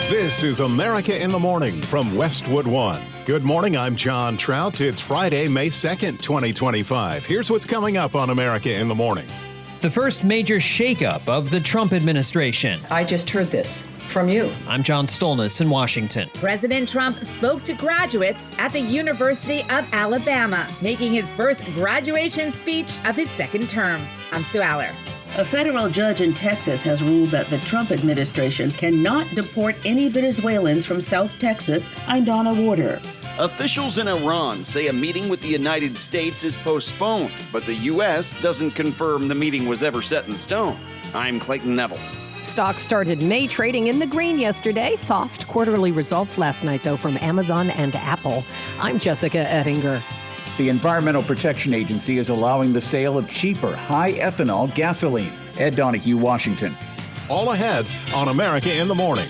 This is America in the Morning from Westwood One. Good morning, I'm John Trout. It's Friday, May 2nd, 2025. Here's what's coming up on America in the Morning. The first major shakeup of the Trump administration. I just heard this from you. I'm John Stolnis in Washington. President Trump spoke to graduates at the University of Alabama, making his first graduation speech of his second term. I'm Sue Aller. A federal judge in Texas has ruled that the Trump administration cannot deport any Venezuelans from South Texas. I'm Donna Warder. Officials in Iran say a meeting with the United States is postponed, but the U.S. doesn't confirm the meeting was ever set in stone. I'm Clayton Neville. Stocks started May trading in the green yesterday. Soft quarterly results last night, though, from Amazon and Apple. I'm Jessica Ettinger. The Environmental Protection Agency is allowing the sale of cheaper, high-ethanol gasoline. Ed Donahue, Washington. All ahead on America in the Morning.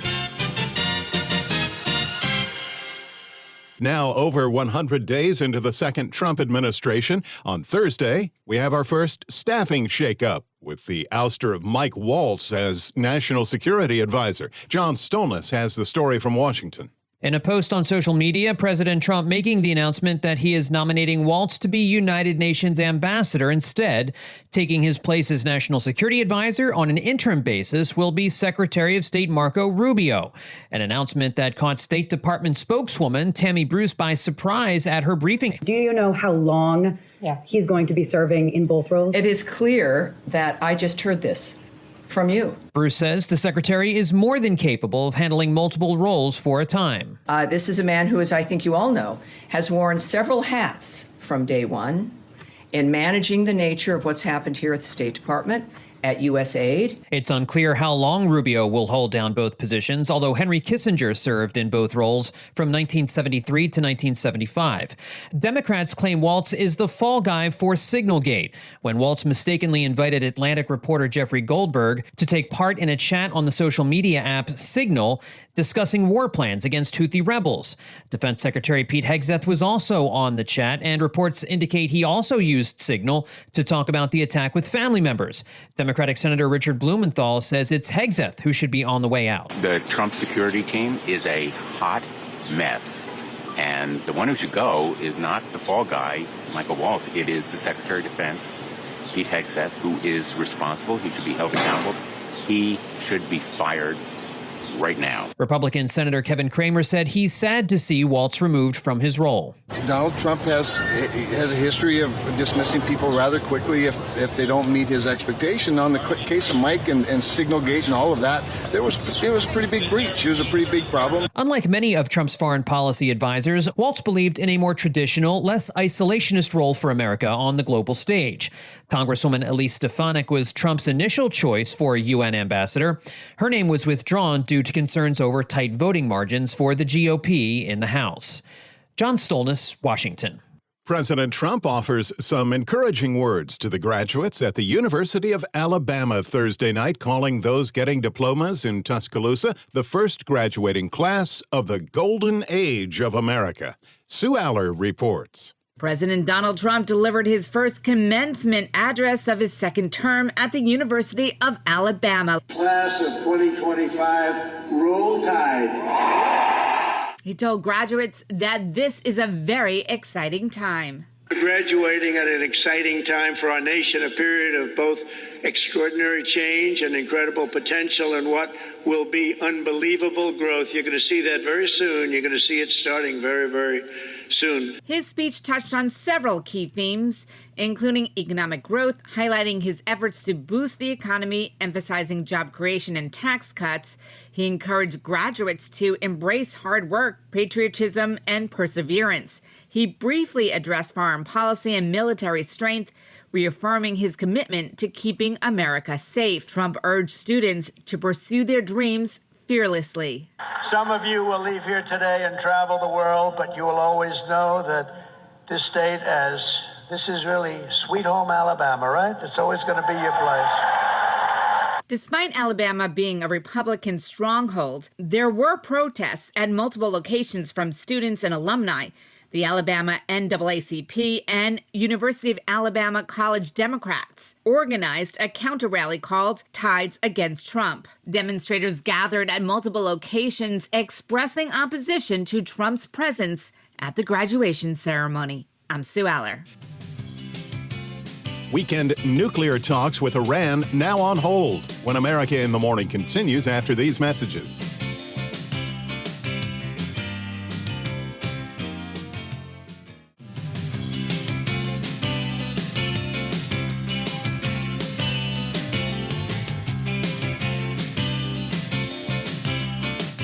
Now, over 100 days into the second Trump administration, on Thursday, we have our first staffing shakeup with the ouster of Mike Waltz as National Security Advisor. John Stolnis has the story from Washington. In a post on social media, President Trump making the announcement that he is nominating Waltz to be United Nations ambassador instead. Taking his place as National Security Advisor on an interim basis will be Secretary of State Marco Rubio, an announcement that caught State Department spokeswoman Tammy Bruce by surprise at her briefing. Do you know how long he's going to be serving in both roles? It is clear that I just heard this from you. Bruce says the secretary is more than capable of handling multiple roles for a time. This is a man who, as I think you all know, has worn several hats from day one in managing the nature of what's happened here at the State Department, at USAID. It's unclear how long Rubio will hold down both positions, although Henry Kissinger served in both roles from 1973 to 1975. Democrats claim Waltz is the fall guy for Signalgate, when Waltz mistakenly invited Atlantic reporter Jeffrey Goldberg to take part in a chat on the social media app Signal, discussing war plans against Houthi rebels. Defense Secretary Pete Hegseth was also on the chat, and reports indicate he also used Signal to talk about the attack with family members. Democratic Senator Richard Blumenthal says it's Hegseth who should be on the way out. The Trump security team is a hot mess, and the one who should go is not the fall guy, Michael Waltz. It is the Secretary of Defense, Pete Hegseth, who is responsible. He should be held accountable. He should be fired right now. Republican Senator Kevin Cramer said he's sad to see Waltz removed from his role. Donald Trump has a history of dismissing people rather quickly if they don't meet his expectation. On the case of Mike and Signalgate and all of that, it was a pretty big breach. It was a pretty big problem. Unlike many of Trump's foreign policy advisors, Waltz believed in a more traditional, less isolationist role for America on the global stage. Congresswoman Elise Stefanik was Trump's initial choice for a UN ambassador. Her name was withdrawn due to concerns over tight voting margins for the GOP in the House. John Stolnis, Washington. President Trump offers some encouraging words to the graduates at the University of Alabama Thursday night, calling those getting diplomas in Tuscaloosa the first graduating class of the golden age of America. Sue Aller reports. President Donald Trump delivered his first commencement address of his second term at the University of Alabama. Class of 2025, roll tide. He told graduates that this is a very exciting time. We're graduating at an exciting time for our nation, a period of both extraordinary change and incredible potential and what will be unbelievable growth. You're going to see that very soon. You're going to see it starting very, very soon. His speech touched on several key themes, including economic growth, highlighting his efforts to boost the economy, emphasizing job creation and tax cuts. He encouraged graduates to embrace hard work, patriotism, and perseverance. He briefly addressed foreign policy and military strength, reaffirming his commitment to keeping America safe. Trump urged students to pursue their dreams fearlessly. Some of you will leave here today and travel the world, but you will always know that this state, as this is really sweet home Alabama, right? It's always going to be your place. Despite Alabama being a Republican stronghold, there were protests at multiple locations from students and alumni. The Alabama NAACP and University of Alabama College Democrats organized a counter-rally called Tides Against Trump. Demonstrators gathered at multiple locations expressing opposition to Trump's presence at the graduation ceremony. I'm Sue Aller. Weekend nuclear talks with Iran now on hold. When America in the Morning continues after these messages.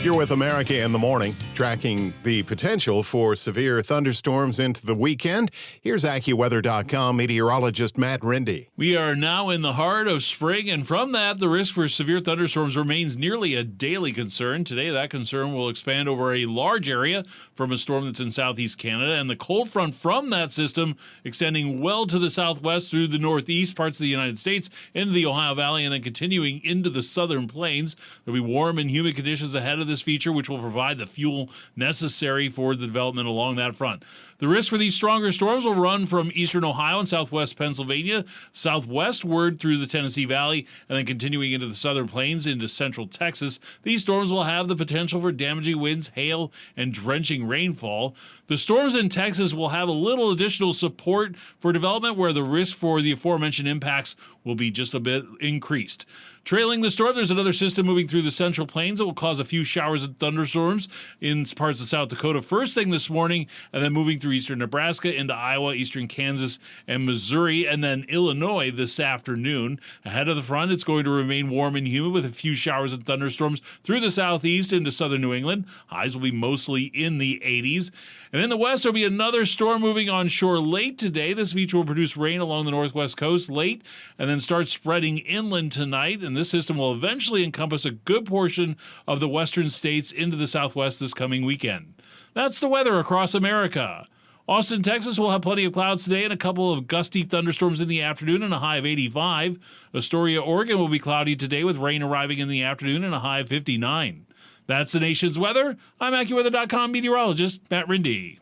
You're with America in the Morning, tracking the potential for severe thunderstorms into the weekend. Here's AccuWeather.com meteorologist Matt Rindy. We are now in the heart of spring, and from that, the risk for severe thunderstorms remains nearly a daily concern. Today, that concern will expand over a large area from a storm that's in southeast Canada, and the cold front from that system extending well to the southwest through the northeast parts of the United States, into the Ohio Valley, and then continuing into the southern plains. There'll be warm and humid conditions ahead of this feature, which will provide the fuel necessary for the development along that front. The risk for these stronger storms will run from eastern Ohio and southwest Pennsylvania, southwestward through the Tennessee Valley, and then continuing into the southern plains into central Texas. These storms will have the potential for damaging winds, hail, and drenching rainfall. The storms in Texas will have a little additional support for development, where the risk for the aforementioned impacts will be just a bit increased. Trailing the storm, there's another system moving through the central plains that will cause a few showers and thunderstorms in parts of South Dakota first thing this morning, and then moving through eastern Nebraska into Iowa, eastern Kansas, and Missouri, and then Illinois this afternoon. Ahead of the front, it's going to remain warm and humid with a few showers and thunderstorms through the southeast into southern New England. Highs will be mostly in the 80s. And in the west, there'll be another storm moving onshore late today. This feature will produce rain along the northwest coast late and then start spreading inland tonight. And this system will eventually encompass a good portion of the western states into the southwest this coming weekend. That's the weather across America. Austin, Texas will have plenty of clouds today and a couple of gusty thunderstorms in the afternoon and a high of 85. Astoria, Oregon will be cloudy today with rain arriving in the afternoon and a high of 59. That's the nation's weather. I'm AccuWeather.com meteorologist Matt Rindy.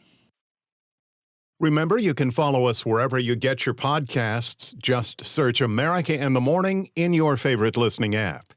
Remember, you can follow us wherever you get your podcasts. Just search America in the Morning in your favorite listening app.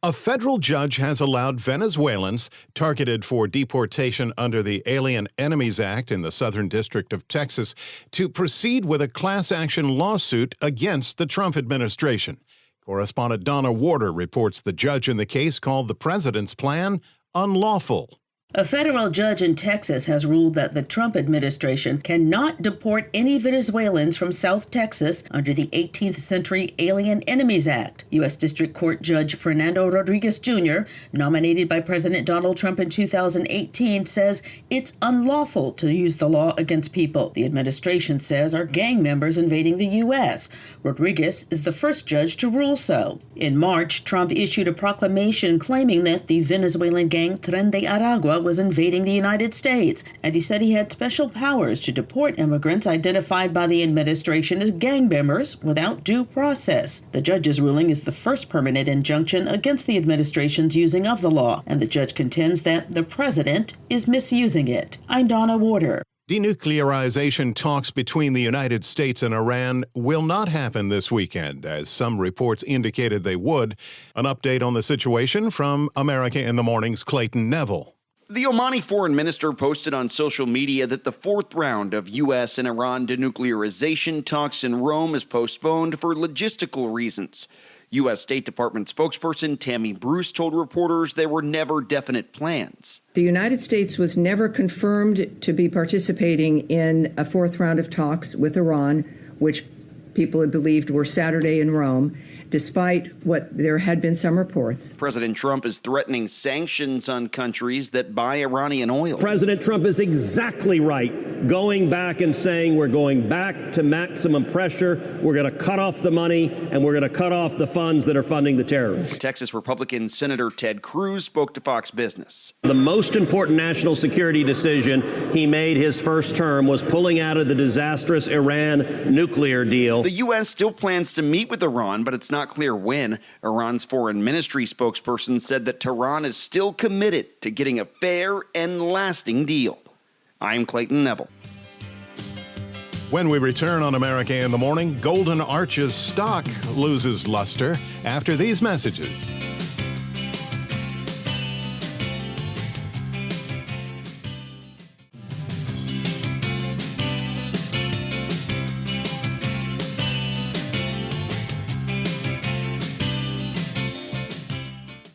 A federal judge has allowed Venezuelans targeted for deportation under the Alien Enemies Act in the Southern District of Texas to proceed with a class action lawsuit against the Trump administration. Correspondent Donna Warder reports the judge in the case called the president's plan unlawful. A federal judge in Texas has ruled that the Trump administration cannot deport any Venezuelans from South Texas under the 18th Century Alien Enemies Act. U.S. District Court Judge Fernando Rodriguez Jr., nominated by President Donald Trump in 2018, says it's unlawful to use the law against people the administration says are gang members invading the U.S. Rodriguez is the first judge to rule so. In March, Trump issued a proclamation claiming that the Venezuelan gang Tren de Aragua was invading the United States, and he said he had special powers to deport immigrants identified by the administration as gang members without due process. The judge's ruling is the first permanent injunction against the administration's using of the law, and the judge contends that the president is misusing it. I'm Donna Warder. Denuclearization talks between the United States and Iran will not happen this weekend, as some reports indicated they would. An update on the situation from America in the Morning's Clayton Neville. The Omani foreign minister posted on social media that the fourth round of U.S. and Iran denuclearization talks in Rome is postponed for logistical reasons. U.S. State Department spokesperson Tammy Bruce told reporters there were never definite plans. The United States was never confirmed to be participating in a fourth round of talks with Iran, which people had believed were Saturday in Rome, despite what there had been some reports. President Trump is threatening sanctions on countries that buy Iranian oil. President Trump is exactly right, going back and saying we're going back to maximum pressure, we're going to cut off the money, and we're going to cut off the funds that are funding the terrorists. Texas Republican Senator Ted Cruz spoke to Fox Business. The most important national security decision he made his first term was pulling out of the disastrous Iran nuclear deal. The U.S. still plans to meet with Iran, but it's not clear when. Iran's foreign ministry spokesperson said that Tehran is still committed to getting a fair and lasting deal. I'm Clayton Neville. When we return on America in the Morning, Golden Arches stock loses luster after these messages.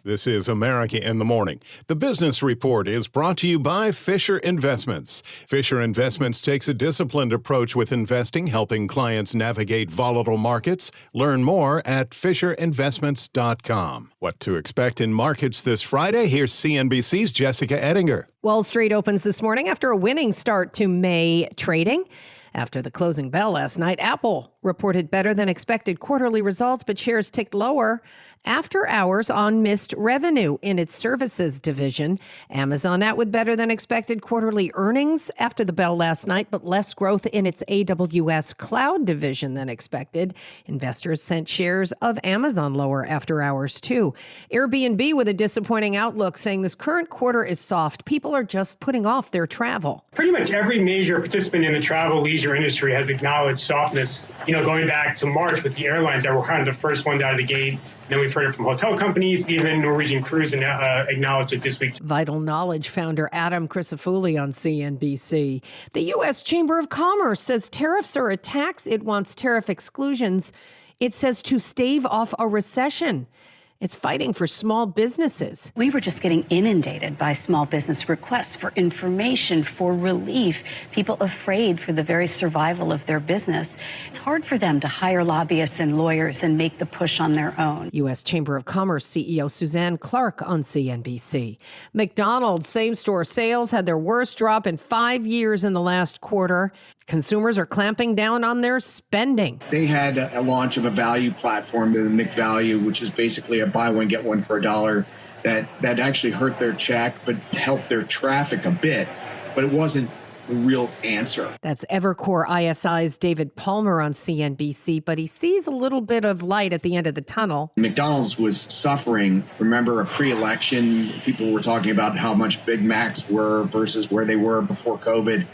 This is America in the Morning. The Business Report is brought to you by Fisher Investments. Fisher Investments takes a disciplined approach with investing, helping clients navigate volatile markets. Learn more at FisherInvestments.com. What to expect in markets this Friday? Here's CNBC's Jessica Ettinger. Wall Street opens this morning after a winning start to May trading. After the closing bell last night, Apple reported better than expected quarterly results, but shares ticked lower after hours on missed revenue in its services division. Amazon out with better than expected quarterly earnings after the bell last night, but less growth in its AWS cloud division than expected. Investors sent shares of Amazon lower after hours, too. Airbnb with a disappointing outlook, saying this current quarter is soft. People are just putting off their travel. Pretty much every major participant in the travel leisure industry has acknowledged softness, going back to March with the airlines that were kind of the first ones out of the gate. Then we've heard it from hotel companies, even Norwegian Cruise acknowledged it this week. Vital Knowledge founder Adam Crisafulli on CNBC. The U.S. Chamber of Commerce says tariffs are a tax. It wants tariff exclusions. It says to stave off a recession. It's fighting for small businesses. We were just getting inundated by small business requests for information, for relief, people afraid for the very survival of their business. It's hard for them to hire lobbyists and lawyers and make the push on their own. U.S. Chamber of Commerce CEO Suzanne Clark on CNBC. McDonald's same-store sales had their worst drop in 5 years in the last quarter. Consumers are clamping down on their spending. They had a launch of a value platform, the McValue, which is basically a buy one, get one for $1 that actually hurt their check, but helped their traffic a bit. But it wasn't the real answer. That's Evercore ISI's David Palmer on CNBC, but he sees a little bit of light at the end of the tunnel. McDonald's was suffering. Remember, a pre-election, people were talking about how much Big Macs were versus where they were before COVID.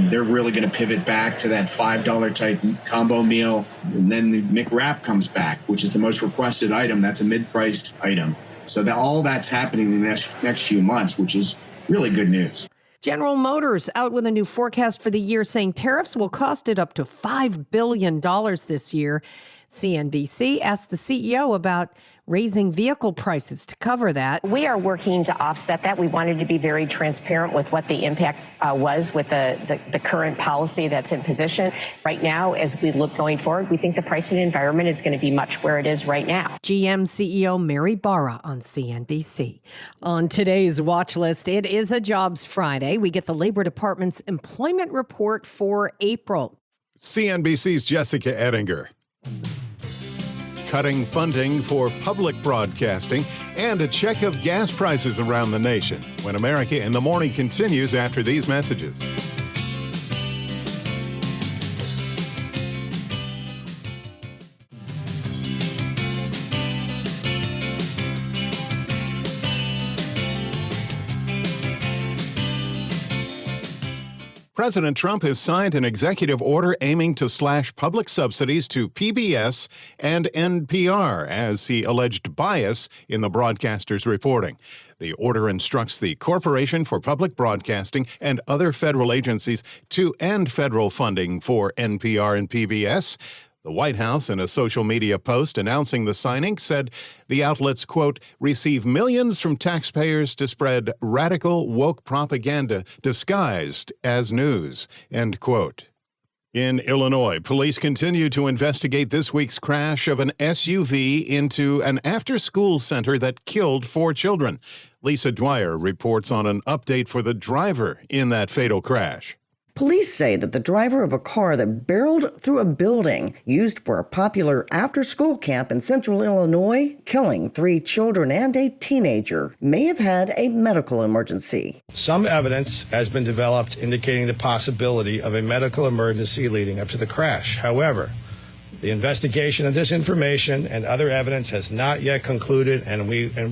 They're really going to pivot back to that $5 type combo meal. And then the McWrap comes back, which is the most requested item. That's a mid-priced item. So all that's happening in the next few months, which is really good news. General Motors out with a new forecast for the year, saying tariffs will cost it up to $5 billion this year. CNBC asked the CEO about raising vehicle prices to cover that. We are working to offset that. We wanted to be very transparent with what the impact was with the current policy that's in position. Right now, as we look going forward, we think the pricing environment is going to be much where it is right now. GM CEO Mary Barra on CNBC. On today's watch list, it is a Jobs Friday. We get the Labor Department's employment report for April. CNBC's Jessica Ettinger. Cutting funding for public broadcasting and a check of gas prices around the nation. When America in the Morning continues after these messages. President Trump has signed an executive order aiming to slash public subsidies to PBS and NPR as he alleged bias in the broadcasters' reporting. The order instructs the Corporation for Public Broadcasting and other federal agencies to end federal funding for NPR and PBS. The White House, in a social media post announcing the signing, said the outlets, quote, receive millions from taxpayers to spread radical woke propaganda disguised as news, end quote. In Illinois, police continue to investigate this week's crash of an SUV into an after-school center that killed 4 children. Lisa Dwyer reports on an update for the driver in that fatal crash. Police say that the driver of a car that barreled through a building used for a popular after-school camp in central Illinois, killing 3 children and a teenager, may have had a medical emergency. Some evidence has been developed indicating the possibility of a medical emergency leading up to the crash. However, the investigation of this information and other evidence has not yet concluded and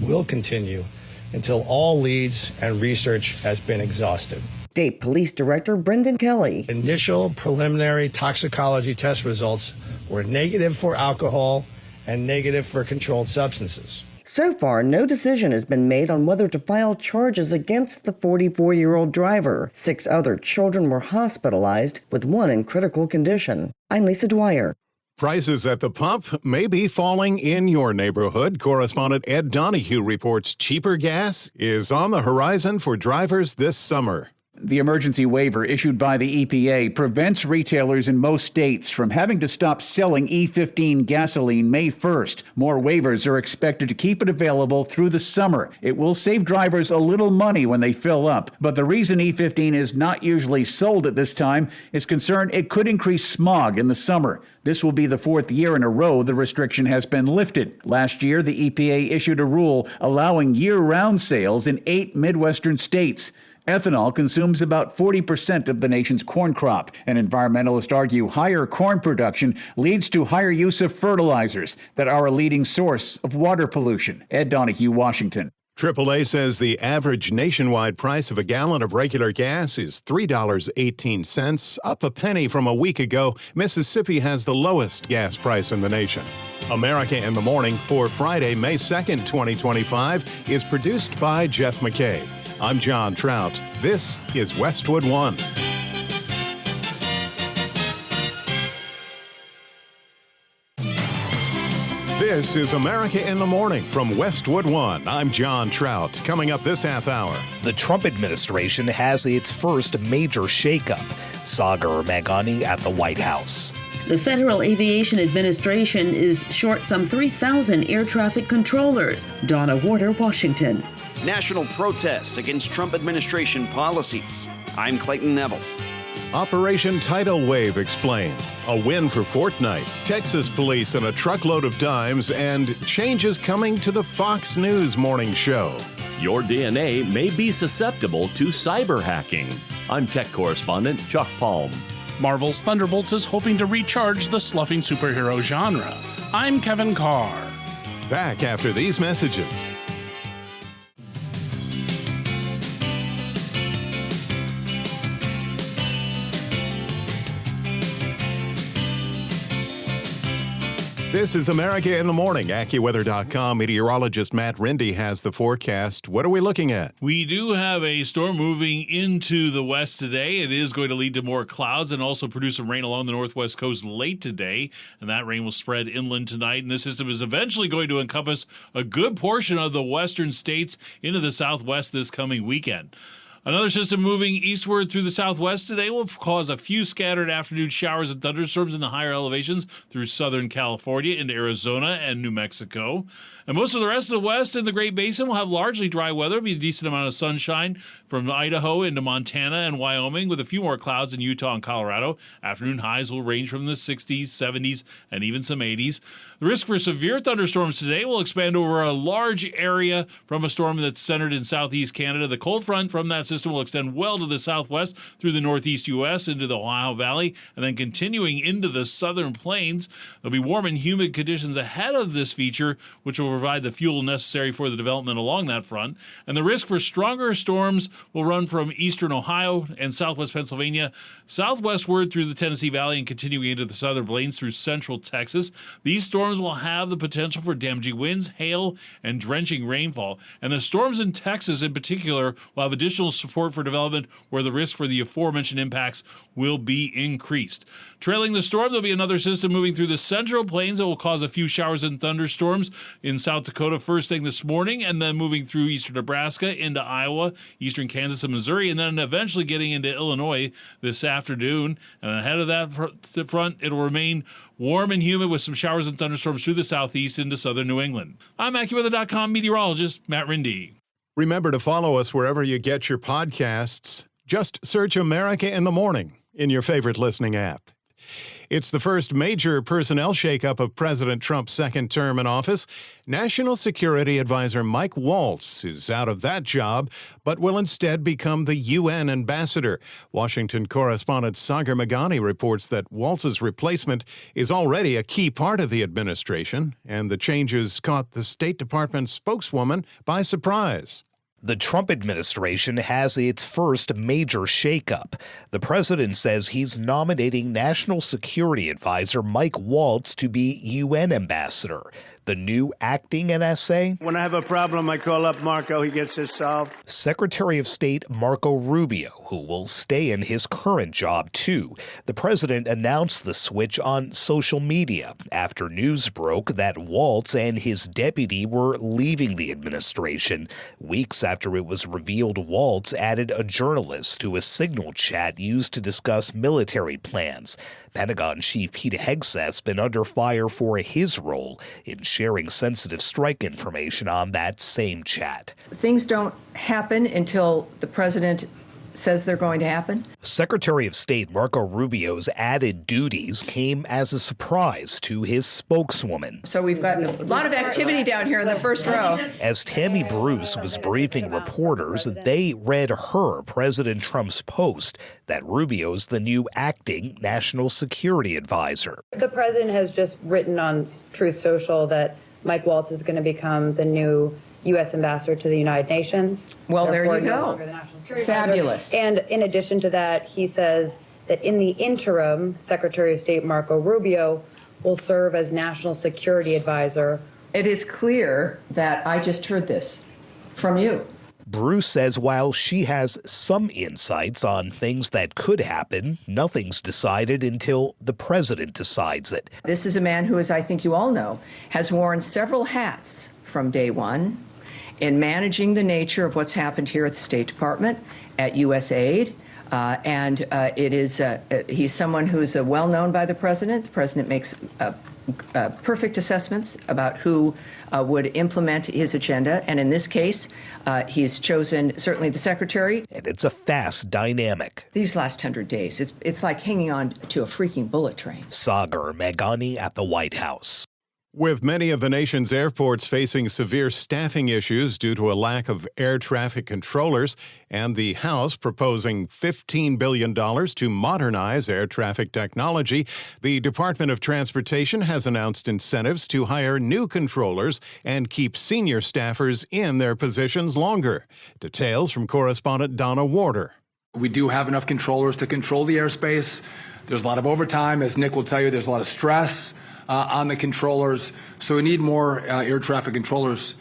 will continue until all leads and research has been exhausted. State Police Director Brendan Kelly. Initial preliminary toxicology test results were negative for alcohol and negative for controlled substances. So far, no decision has been made on whether to file charges against the 44-year-old driver. 6 other children were hospitalized, with 1 in critical condition. I'm Lisa Dwyer. Prices at the pump may be falling in your neighborhood. Correspondent Ed Donahue reports cheaper gas is on the horizon for drivers this summer. The emergency waiver issued by the EPA prevents retailers in most states from having to stop selling E15 gasoline May 1st. More waivers are expected to keep it available through the summer. It will save drivers a little money when they fill up. But the reason E15 is not usually sold at this time is concern it could increase smog in the summer. This will be the 4th year in a row the restriction has been lifted. Last year, the EPA issued a rule allowing year-round sales in 8 Midwestern states. Ethanol consumes about 40% of the nation's corn crop, and environmentalists argue higher corn production leads to higher use of fertilizers that are a leading source of water pollution. Ed Donahue, Washington. AAA says the average nationwide price of a gallon of regular gas is $3.18, up a penny from a week ago. Mississippi has the lowest gas price in the nation. America in the Morning for Friday, May 2nd, 2025 is produced by Jeff McKay. I'm John Trout. This is Westwood One. This is America in the Morning from Westwood One. I'm John Trout. Coming up this half hour. The Trump administration has its first major shakeup. Sagar Meghani at the White House. The Federal Aviation Administration is short some 3,000 air traffic controllers. Donna Warder, Washington. National protests against Trump administration policies. I'm Clayton Neville. Operation Tidal Wave explained. A win for Fortnite. Texas police and a truckload of dimes, and changes coming to the Fox News morning show. Your DNA may be susceptible to cyber hacking. I'm tech correspondent Chuck Palm. Marvel's Thunderbolts is hoping to recharge the sloughing superhero genre. I'm Kevin Carr. Back after these messages. This is America in the Morning. AccuWeather.com meteorologist Matt Rindy has the forecast. What are we looking at? We do have a storm moving into the west today. It is going to lead to more clouds and also produce some rain along the northwest coast late today. And that rain will spread inland tonight. And this system is eventually going to encompass a good portion of the western states into the southwest this coming weekend. Another system moving eastward through the southwest today will cause a few scattered afternoon showers and thunderstorms in the higher elevations through southern California into Arizona and New Mexico. And most of the rest of the west and the Great Basin will have largely dry weather. It'll be a decent amount of sunshine from Idaho into Montana and Wyoming, with a few more clouds in Utah and Colorado. Afternoon highs will range from the 60s, 70s, and even some 80s. The risk for severe thunderstorms today will expand over a large area from a storm that's centered in southeast Canada. The cold front from that system will extend well to the southwest through the northeast U.S. into the Ohio Valley, and then continuing into the southern plains. There'll be warm and humid conditions ahead of this feature, which will provide the fuel necessary for the development along that front. And the risk for stronger storms will run from eastern Ohio and southwest Pennsylvania, southwestward through the Tennessee Valley, and continuing into the southern plains through central Texas. These storms will have the potential for damaging winds, hail, and drenching rainfall. And the storms in Texas in particular will have additional support for development where the risk for the aforementioned impacts will be increased. Trailing the storm, there'll be another system moving through the central plains that will cause a few showers and thunderstorms in South Dakota first thing this morning, and then moving through eastern Nebraska into Iowa, eastern Kansas and Missouri, and then eventually getting into Illinois this afternoon. And ahead of that front, it'll remain warm and humid with some showers and thunderstorms through the southeast into southern New England. I'm AccuWeather.com meteorologist Matt Rindy. Remember to follow us wherever you get your podcasts. Just search America in the Morning in your favorite listening app. It's the first major personnel shakeup of President Trump's second term in office. National Security Advisor Mike Waltz is out of that job, but will instead become the UN ambassador. Washington correspondent Sagar Meghani reports that Waltz's replacement is already a key part of the administration, and the changes caught the State Department spokeswoman by surprise. The Trump administration has its first major shakeup. The president says he's nominating National Security Advisor Mike Waltz to be UN ambassador. The new acting NSA? When I have a problem, I call up Marco. He gets it solved. Secretary of State Marco Rubio, who will stay in his current job, too. The president announced the switch on social media after news broke that Waltz and his deputy were leaving the administration. Weeks after it was revealed Waltz added a journalist to a Signal chat used to discuss military plans. Pentagon Chief Pete Hegseth's been under fire for his role in sharing sensitive strike information on that same chat. Things don't happen until the president says they're going to happen. Secretary of State Marco Rubio's added duties came as a surprise to his spokeswoman. So we've got a lot of activity down here in the first row. As Tammy Bruce was briefing reporters, they read her, President Trump's post, that Rubio's the new acting National Security Advisor. The president has just written on Truth Social that Mike Waltz is going to become the new U.S. ambassador to the United Nations. Well, there you no go. Fabulous. And in addition to that, he says that in the interim, Secretary of State Marco Rubio will serve as National Security Advisor. It is clear that I just heard this from you. Bruce says while she has some insights on things that could happen, nothing's decided until the president decides it. This is a man who, as I think you all know, has worn several hats from day one in managing the nature of what's happened here at the State Department, at USAID, and he's someone who's well known by the president. The president makes perfect assessments about who would implement his agenda, and in this case, he's chosen certainly the secretary. And it's a fast dynamic. These last 100 days, it's like hanging on to a freaking bullet train. Sagar Meghani at the White House. With many of the nation's airports facing severe staffing issues due to a lack of air traffic controllers, and the House proposing $15 billion to modernize air traffic technology, the Department of Transportation has announced incentives to hire new controllers and keep senior staffers in their positions longer. Details from correspondent Donna Warder. We do have enough controllers to control the airspace. There's a lot of overtime. As Nick will tell you, there's a lot of stress on the controllers. So we need more air traffic controllers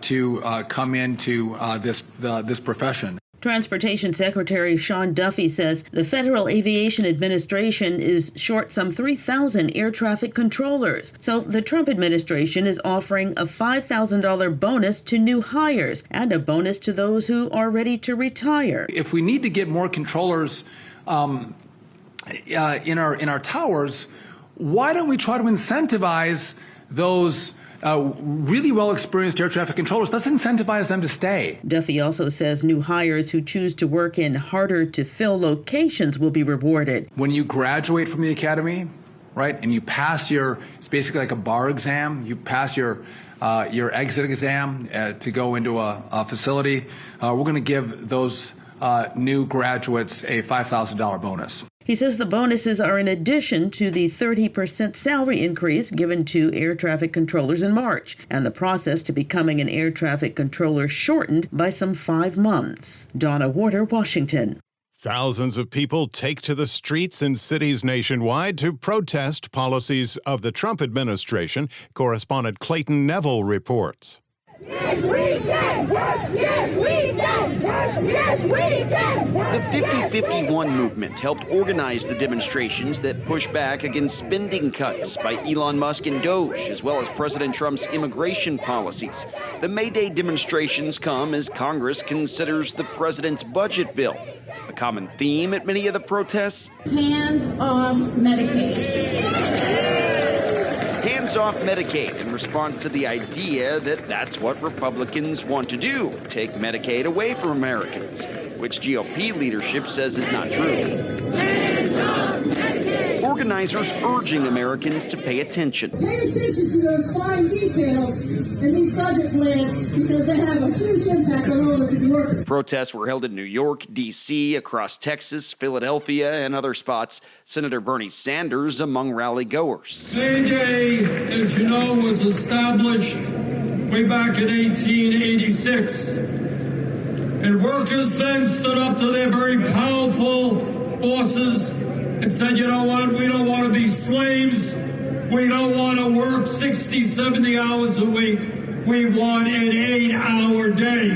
to come into this profession. Transportation Secretary Sean Duffy says the Federal Aviation Administration is short some 3,000 air traffic controllers. So the Trump administration is offering a $5,000 bonus to new hires and a bonus to those who are ready to retire. If we need to get more controllers in our towers, why don't we try to incentivize those really well-experienced air traffic controllers? Let's incentivize them to stay. Duffy also says new hires who choose to work in harder-to-fill locations will be rewarded. When you graduate from the academy, right, and you pass it's basically like a bar exam, you pass your exit exam to go into a facility, we're going to give those new graduates a $5,000 bonus. He says the bonuses are in addition to the 30% salary increase given to air traffic controllers in March, and the process to becoming an air traffic controller shortened by some 5 months. Donna Warder, Washington. Thousands of people take to the streets in cities nationwide to protest policies of the Trump administration. Correspondent Clayton Neville reports. Yes, we can! Yes, we can! Yes, we can! The 50-51 movement helped organize the demonstrations that push back against spending cuts by Elon Musk and Doge, as well as President Trump's immigration policies. The May Day demonstrations come as Congress considers the president's budget bill. A common theme at many of the protests? Hands off Medicaid. Hands off Medicaid in response to the idea that that's what Republicans want to do, take Medicaid away from Americans, which GOP leadership says is not true. Hands off Medicaid. Organizers urging Americans to pay attention. Pay attention to those fine details in these budget plans because they have a huge impact on all of these workers. Protests were held in New York, D.C., across Texas, Philadelphia, and other spots. Senator Bernie Sanders among rally goers. May Day, as you know, was established way back in 1886 And workers then stood up to their very powerful bosses and said, you know what, we don't want to be slaves. We don't want to work 60, 70 hours a week. We want an 8-hour day.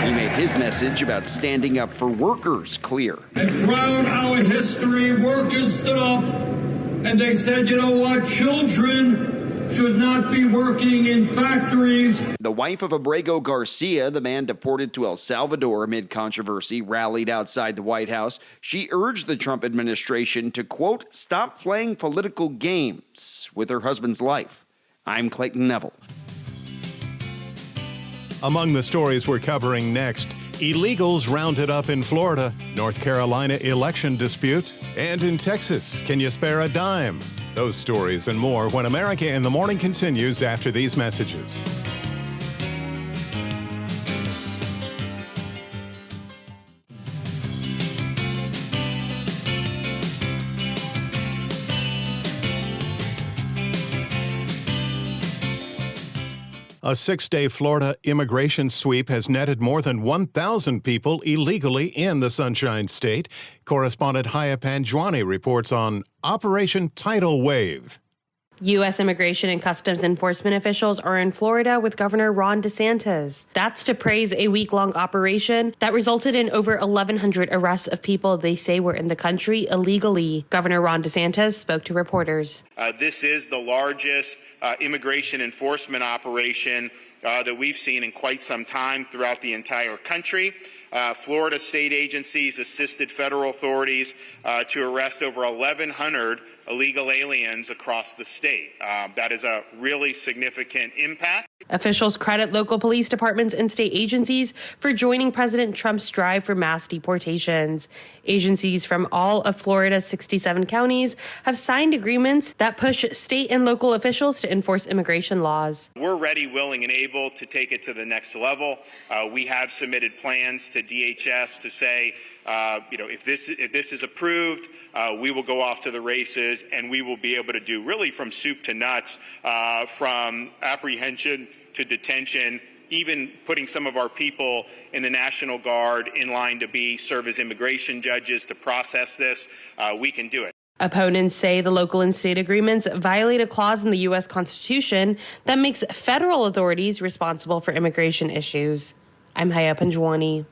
He made his message about standing up for workers clear. And throughout our history, workers stood up and they said, you know what, children should not be working in factories. The wife of Abrego Garcia, the man deported to El Salvador amid controversy, rallied outside the White House. She urged the Trump administration to, quote, stop playing political games with her husband's life. I'm Clayton Neville. Among the stories we're covering next, illegals rounded up in Florida, North Carolina election dispute, and in Texas, can you spare a dime? Those stories and more when America in the Morning continues after these messages. A 6-day Florida immigration sweep has netted more than 1,000 people illegally in the Sunshine State. Correspondent Haya Panjwani reports on Operation Tidal Wave. U.S. Immigration and Customs Enforcement officials are in Florida with Governor Ron DeSantis. That's to praise a week-long operation that resulted in over 1,100 arrests of people they say were in the country illegally. Governor Ron DeSantis spoke to reporters. This is the largest immigration enforcement operation that we've seen in quite some time throughout the entire country. Florida state agencies assisted federal authorities to arrest over 1,100 illegal aliens across the state. That is a really significant impact. Officials credit local police departments and state agencies for joining President Trump's drive for mass deportations. Agencies from all of Florida's 67 counties have signed agreements that push state and local officials to enforce immigration laws. We're ready, willing, and able to take it to the next level. We have submitted plans to DHS to say, if this is approved, we will go off to the races, and we will be able to do really from soup to nuts, from apprehension to detention, even putting some of our people in the National Guard in line to serve as immigration judges to process this. We can do it. Opponents say the local and state agreements violate a clause in the U.S. Constitution that makes federal authorities responsible for immigration issues. I'm Haya Panjwani.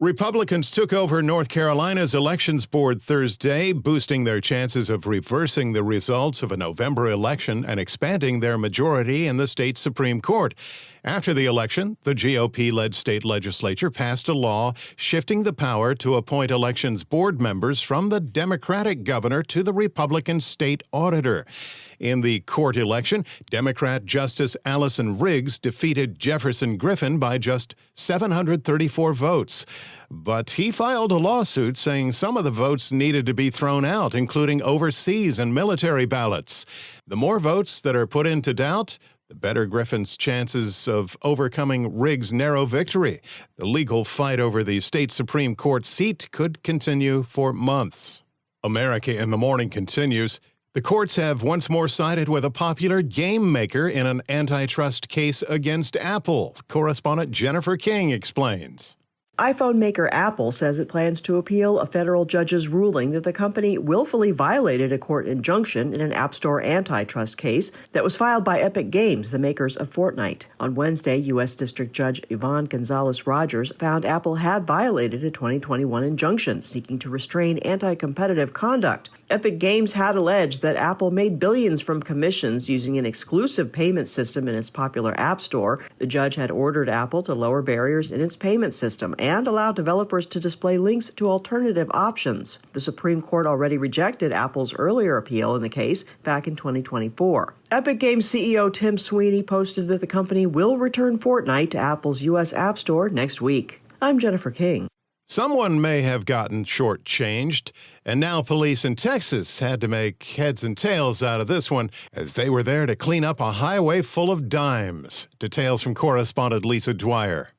Republicans took over North Carolina's elections board Thursday, boosting their chances of reversing the results of a November election and expanding their majority in the state Supreme Court. After the election, the GOP-led state legislature passed a law shifting the power to appoint elections board members from the Democratic governor to the Republican state auditor. In the court election, Democrat Justice Allison Riggs defeated Jefferson Griffin by just 734 votes. But he filed a lawsuit saying some of the votes needed to be thrown out, including overseas and military ballots. The more votes that are put into doubt, the better Griffin's chances of overcoming Riggs' narrow victory. The legal fight over the state Supreme Court seat could continue for months. America in the Morning continues. The courts have once more sided with a popular game maker in an antitrust case against Apple. Correspondent Jennifer King explains. iPhone maker Apple says it plans to appeal a federal judge's ruling that the company willfully violated a court injunction in an App Store antitrust case that was filed by Epic Games, the makers of Fortnite. On Wednesday, U.S. District Judge Yvonne Gonzalez-Rogers found Apple had violated a 2021 injunction seeking to restrain anti-competitive conduct. Epic Games had alleged that Apple made billions from commissions using an exclusive payment system in its popular App Store. The judge had ordered Apple to lower barriers in its payment system and allow developers to display links to alternative options. The Supreme Court already rejected Apple's earlier appeal in the case back in 2024. Epic Games CEO Tim Sweeney posted that the company will return Fortnite to Apple's U.S. App Store next week. I'm Jennifer King. Someone may have gotten shortchanged, and now police in Texas had to make heads and tails out of this one as they were there to clean up a highway full of dimes. Details from correspondent Lisa Dwyer.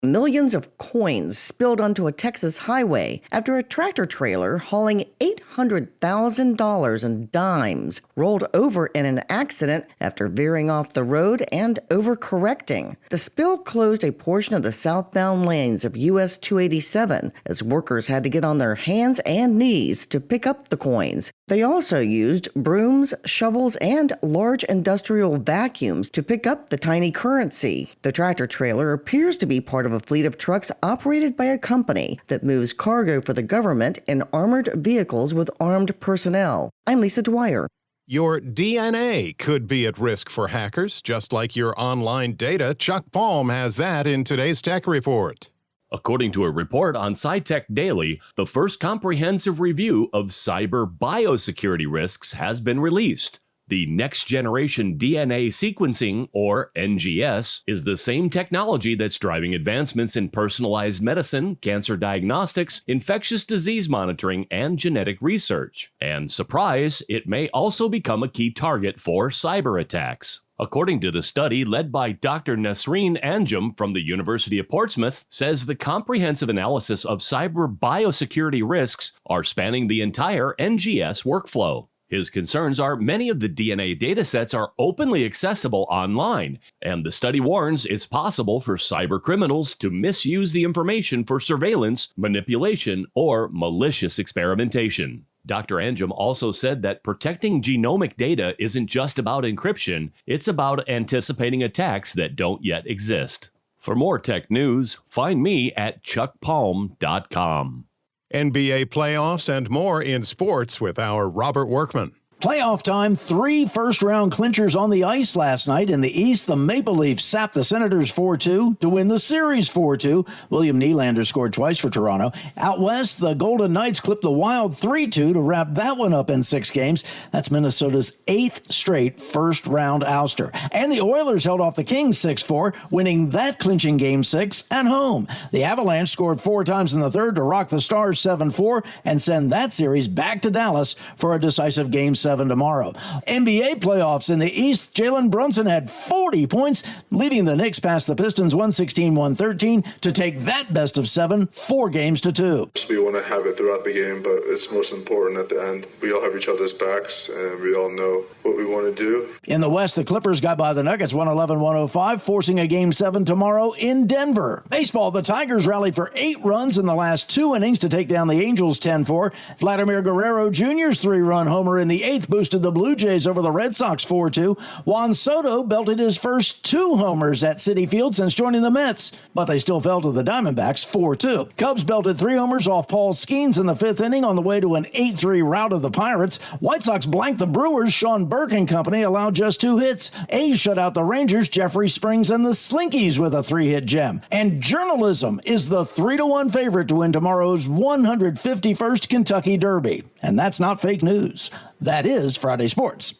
Millions of coins spilled onto a Texas highway after a tractor trailer hauling $800,000 in dimes rolled over in an accident after veering off the road and overcorrecting. The spill closed a portion of the southbound lanes of US 287 as workers had to get on their hands and knees to pick up the coins. They also used brooms, shovels, and large industrial vacuums to pick up the tiny currency. The tractor trailer appears to be part of a fleet of trucks operated by a company that moves cargo for the government in armored vehicles with armed personnel. I'm Lisa Dwyer. Your DNA could be at risk for hackers, just like your online data. Chuck Palm has that in today's Tech Report. According to a report on SciTech Daily, the first comprehensive review of cyber biosecurity risks has been released. The Next Generation DNA Sequencing, or NGS, is the same technology that's driving advancements in personalized medicine, cancer diagnostics, infectious disease monitoring, and genetic research. And surprise, it may also become a key target for cyber attacks. According to the study led by Dr. Nasreen Anjum from the University of Portsmouth, says the comprehensive analysis of cyber biosecurity risks are spanning the entire NGS workflow. His concerns are many of the DNA datasets are openly accessible online, and the study warns it's possible for cyber criminals to misuse the information for surveillance, manipulation, or malicious experimentation. Dr. Anjum also said that protecting genomic data isn't just about encryption, it's about anticipating attacks that don't yet exist. For more tech news, find me at chuckpalm.com. NBA playoffs and more in sports with our Robert Workman. Playoff time, 3 first-round clinchers on the ice last night. In the East, the Maple Leafs sapped the Senators 4-2 to win the series 4-2. William Nylander scored twice for Toronto. Out West, the Golden Knights clipped the Wild 3-2 to wrap that one up in 6 games. That's Minnesota's 8th straight first-round ouster. And the Oilers held off the Kings 6-4, winning that clinching Game 6 at home. The Avalanche scored 4 times in the third to rock the Stars 7-4 and send that series back to Dallas for a decisive Game 7 tomorrow. NBA playoffs in the East, Jalen Brunson had 40 points, leading the Knicks past the Pistons 116-113 to take that best of 7, 4 games to 2. We want to have it throughout the game, but it's most important at the end. We all have each other's backs, and we all know what we want to do. In the West, the Clippers got by the Nuggets 111-105, forcing a Game 7 tomorrow in Denver. Baseball, the Tigers rallied for 8 runs in the last 2 innings to take down the Angels 10-4. Vladimir Guerrero Jr.'s 3-run homer in the 8th boosted the Blue Jays over the Red Sox 4-2. Juan Soto belted his first 2 homers at Citi Field since joining the Mets, but they still fell to the Diamondbacks 4-2. Cubs belted 3 homers off Paul Skeens in the 5th inning on the way to an 8-3 rout of the Pirates. White Sox blanked the Brewers. Sean Burke and company allowed just 2 hits. A's shut out the Rangers. Jeffrey Springs and the Slinkies with a 3-hit gem. And Journalism is the 3-1 favorite to win tomorrow's 151st Kentucky Derby. And that's not fake news. That is Friday Sports.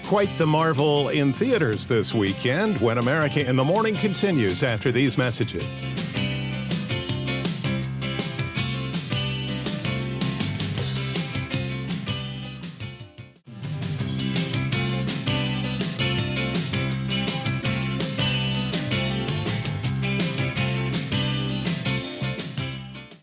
Quite the marvel in theaters this weekend when America in the Morning continues after these messages.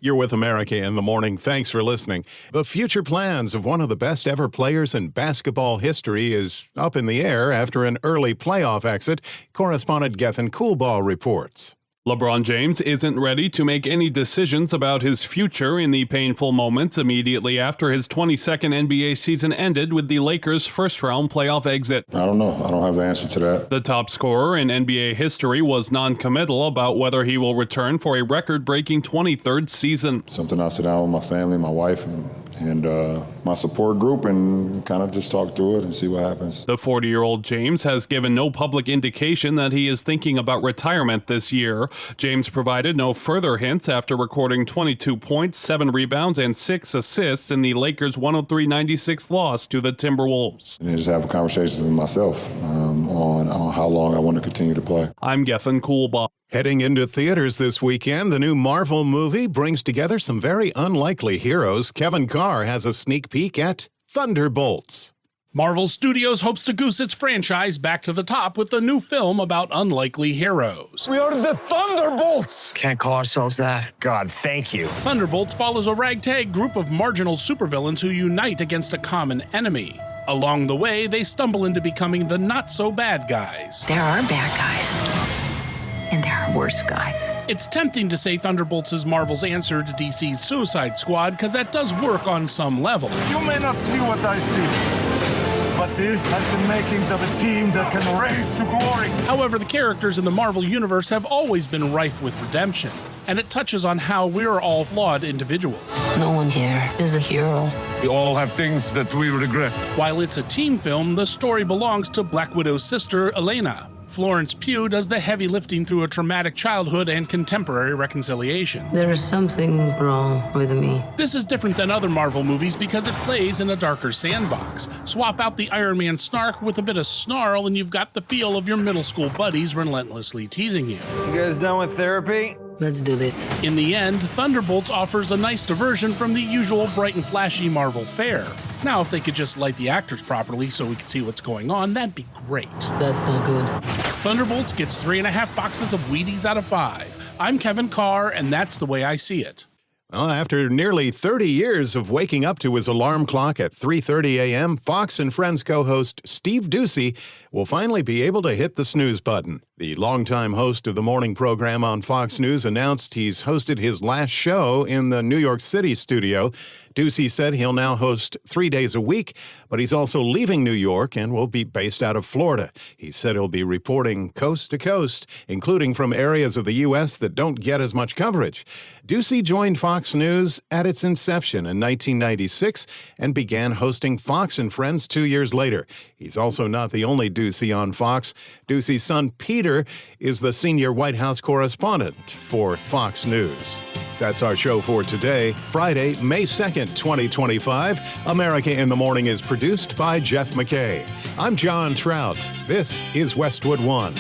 You're with America in the Morning. Thanks for listening. The future plans of one of the best ever players in basketball history is up in the air after an early playoff exit. Correspondent Gethin Coolbaugh reports. LeBron James isn't ready to make any decisions about his future in the painful moments immediately after his 22nd NBA season ended with the Lakers' first-round playoff exit. I don't know. I don't have the answer to that. The top scorer in NBA history was non-committal about whether he will return for a record-breaking 23rd season. Something I'll sit down with my family, my wife, and my support group and kind of just talk through it and see what happens. The 40-year-old James has given no public indication that he is thinking about retirement this year. James provided no further hints after recording 22 points, 7 rebounds, and 6 assists in the Lakers' 103-96 loss to the Timberwolves. And just have a conversation with myself on how long I want to continue to play. I'm Gethin Coolbaugh. Heading into theaters this weekend, the new Marvel movie brings together some very unlikely heroes. Kevin Carr has a sneak peek at Thunderbolts. Marvel Studios hopes to goose its franchise back to the top with a new film about unlikely heroes. We are the Thunderbolts! Can't call ourselves that. God, thank you. Thunderbolts follows a ragtag group of marginal supervillains who unite against a common enemy. Along the way, they stumble into becoming the not-so-bad guys. There are bad guys. And there are worse guys. It's tempting to say Thunderbolts is Marvel's answer to DC's Suicide Squad, because that does work on some level. You may not see what I see, but this has the makings of a team that can race to glory. However, the characters in the Marvel Universe have always been rife with redemption, and it touches on how we're all flawed individuals. No one here is a hero. We all have things that we regret. While it's a team film, the story belongs to Black Widow's sister, Elena. Florence Pugh does the heavy lifting through a traumatic childhood and contemporary reconciliation. There is something wrong with me. This is different than other Marvel movies because it plays in a darker sandbox. Swap out the Iron Man snark with a bit of snarl and you've got the feel of your middle school buddies relentlessly teasing you. You guys done with therapy? Let's do this. In the end, Thunderbolts offers a nice diversion from the usual bright and flashy Marvel fare. Now, if they could just light the actors properly so we could see what's going on, that'd be great. That's not good. Thunderbolts gets 3.5 boxes of Wheaties out of 5. I'm Kevin Carr, and that's the way I see it. Well, after nearly 30 years of waking up to his alarm clock at 3:30 a.m., Fox and Friends co-host Steve Doocy will finally be able to hit the snooze button. The longtime host of the morning program on Fox News announced he's hosted his last show in the New York City studio. Doocy said he'll now host 3 days a week, but he's also leaving New York and will be based out of Florida. He said he'll be reporting coast to coast, including from areas of the U.S. that don't get as much coverage. Doocy joined Fox News at its inception in 1996 and began hosting Fox and Friends 2 years later. He's also not the only Doocy on Fox. Doocy's son, Peter, is the senior White House correspondent for Fox News. That's our show for today, Friday, May 2nd, 2025. America in the Morning is produced by Jeff McKay. I'm John Trout. This is Westwood One.